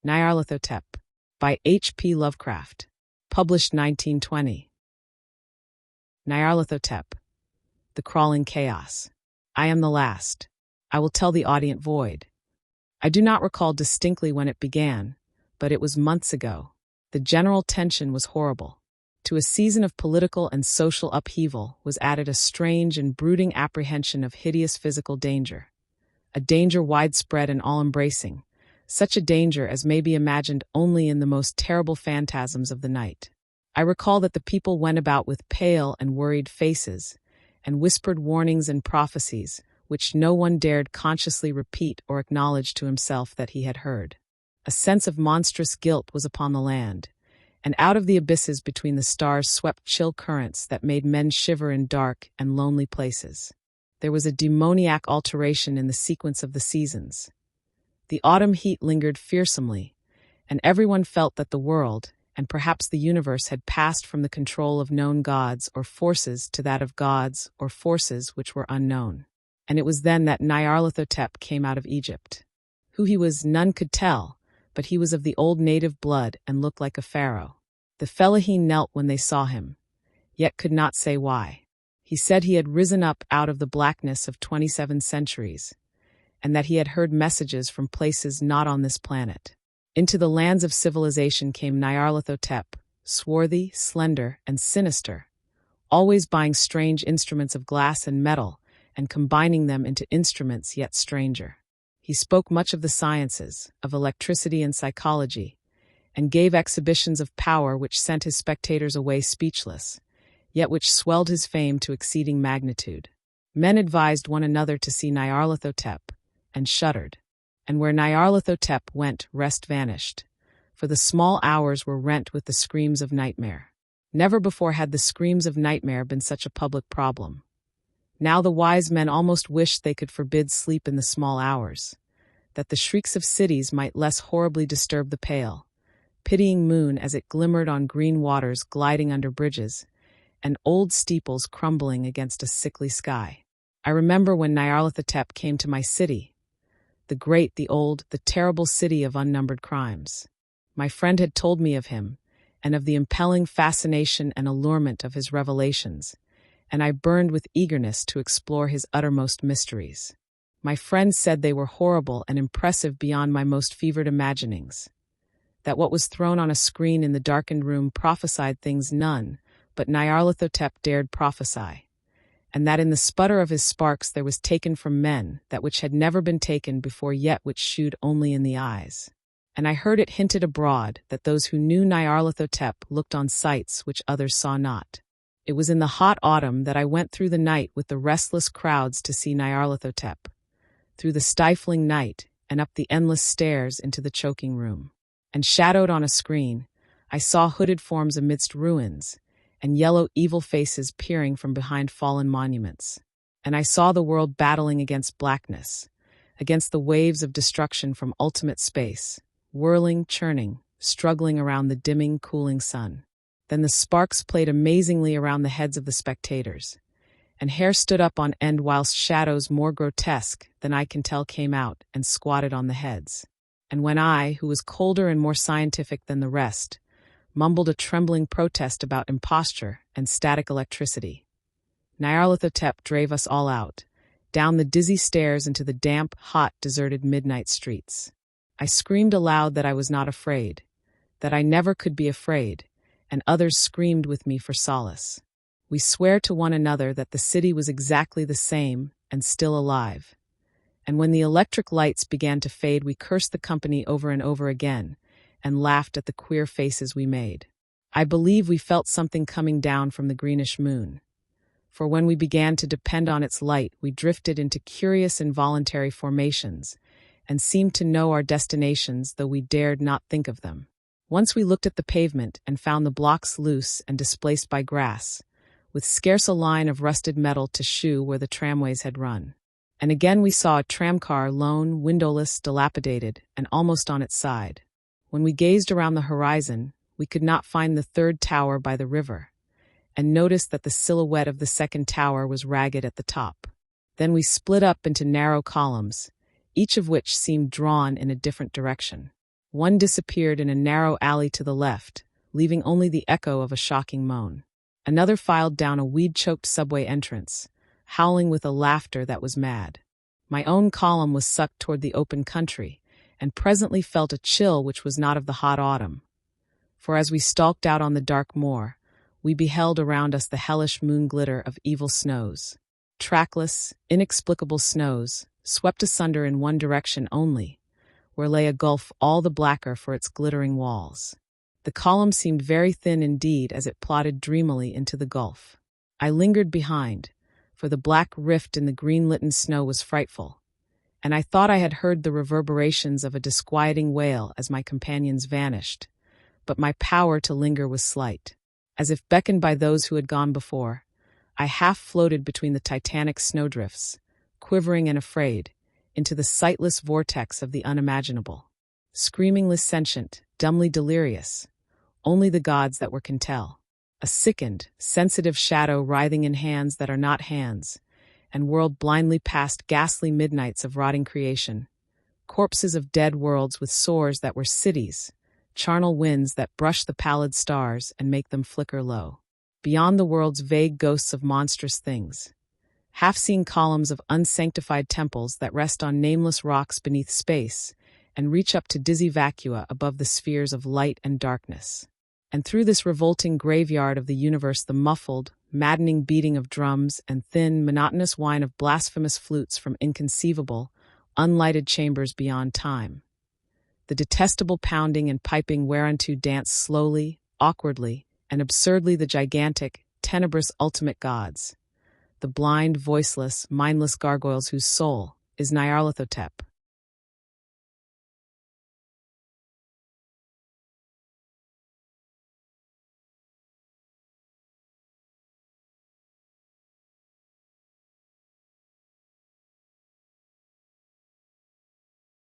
Nyarlathotep, by H.P. Lovecraft, published 1920. Nyarlathotep, the crawling chaos. I am the last. I will tell the audient void. I do not recall distinctly when it began, but it was months ago. The general tension was horrible. To a season of political and social upheaval was added a strange and brooding apprehension of hideous physical danger. A danger widespread and all-embracing, such a danger as may be imagined only in the most terrible phantasms of the night. I recall that the people went about with pale and worried faces, and whispered warnings and prophecies, which no one dared consciously repeat or acknowledge to himself that he had heard. A sense of monstrous guilt was upon the land, and out of the abysses between the stars swept chill currents that made men shiver in dark and lonely places. There was a demoniac alteration in the sequence of the seasons. The autumn heat lingered fearsomely, and everyone felt that the world, and perhaps the universe, had passed from the control of known gods or forces to that of gods or forces which were unknown. And it was then that Nyarlathotep came out of Egypt. Who he was, none could tell, but he was of the old native blood and looked like a pharaoh. The fellaheen knelt when they saw him, yet could not say why. He said he had risen up out of the blackness of 27 centuries, and that he had heard messages from places not on this planet. Into the lands of civilization came Nyarlathotep, swarthy, slender, and sinister, always buying strange instruments of glass and metal and combining them into instruments yet stranger. He spoke much of the sciences, of electricity and psychology, and gave exhibitions of power which sent his spectators away speechless, yet which swelled his fame to exceeding magnitude. Men advised one another to see Nyarlathotep, and shuddered. And where Nyarlathotep went, rest vanished, for the small hours were rent with the screams of nightmare. Never before had the screams of nightmare been such a public problem. Now the wise men almost wished they could forbid sleep in the small hours, that the shrieks of cities might less horribly disturb the pale, pitying moon as it glimmered on green waters gliding under bridges, and old steeples crumbling against a sickly sky. I remember when Nyarlathotep came to my city, the great, the old, the terrible city of unnumbered crimes. My friend had told me of him, and of the impelling fascination and allurement of his revelations, and I burned with eagerness to explore his uttermost mysteries. My friend said they were horrible and impressive beyond my most fevered imaginings, that what was thrown on a screen in the darkened room prophesied things none but Nyarlathotep dared prophesy, and that in the sputter of his sparks there was taken from men that which had never been taken before yet which shewed only in the eyes. And I heard it hinted abroad that those who knew Nyarlathotep looked on sights which others saw not. It was in the hot autumn that I went through the night with the restless crowds to see Nyarlathotep, through the stifling night and up the endless stairs into the choking room. And shadowed on a screen, I saw hooded forms amidst ruins, and yellow evil faces peering from behind fallen monuments. And I saw the world battling against blackness, against the waves of destruction from ultimate space, whirling, churning, struggling around the dimming, cooling sun. Then the sparks played amazingly around the heads of the spectators, and hair stood up on end whilst shadows more grotesque than I can tell came out and squatted on the heads. And when I, who was colder and more scientific than the rest, mumbled a trembling protest about imposture and static electricity, Nyarlathotep drave us all out, down the dizzy stairs into the damp, hot, deserted midnight streets. I screamed aloud that I was not afraid, that I never could be afraid, and others screamed with me for solace. We swore to one another that the city was exactly the same and still alive. And when the electric lights began to fade, we cursed the company over and over again, and laughed at the queer faces we made. I believe we felt something coming down from the greenish moon, for when we began to depend on its light, we drifted into curious involuntary formations, and seemed to know our destinations though we dared not think of them. Once we looked at the pavement and found the blocks loose and displaced by grass, with scarce a line of rusted metal to shew where the tramways had run. And again we saw a tramcar, lone, windowless, dilapidated, and almost on its side. When we gazed around the horizon, we could not find the third tower by the river, and noticed that the silhouette of the second tower was ragged at the top. Then we split up into narrow columns, each of which seemed drawn in a different direction. One disappeared in a narrow alley to the left, leaving only the echo of a shocking moan. Another filed down a weed-choked subway entrance, howling with a laughter that was mad. My own column was sucked toward the open country, and presently felt a chill which was not of the hot autumn. For as we stalked out on the dark moor, we beheld around us the hellish moon glitter of evil snows. Trackless, inexplicable snows, swept asunder in one direction only, where lay a gulf all the blacker for its glittering walls. The column seemed very thin indeed as it plodded dreamily into the gulf. I lingered behind, for the black rift in the green-litten snow was frightful, and I thought I had heard the reverberations of a disquieting wail as my companions vanished, but my power to linger was slight. As if beckoned by those who had gone before, I half floated between the titanic snowdrifts, quivering and afraid, into the sightless vortex of the unimaginable. Screamingly sentient, dumbly delirious, only the gods that were can tell. A sickened, sensitive shadow writhing in hands that are not hands, and whirled blindly past ghastly midnights of rotting creation, corpses of dead worlds with sores that were cities, charnel winds that brush the pallid stars and make them flicker low. Beyond the world's vague ghosts of monstrous things, half-seen columns of unsanctified temples that rest on nameless rocks beneath space and reach up to dizzy vacua above the spheres of light and darkness. And through this revolting graveyard of the universe the muffled, maddening beating of drums and thin, monotonous whine of blasphemous flutes from inconceivable, unlighted chambers beyond time. The detestable pounding and piping whereunto dance slowly, awkwardly, and absurdly the gigantic, tenebrous ultimate gods, the blind, voiceless, mindless gargoyles whose soul is Nyarlathotep.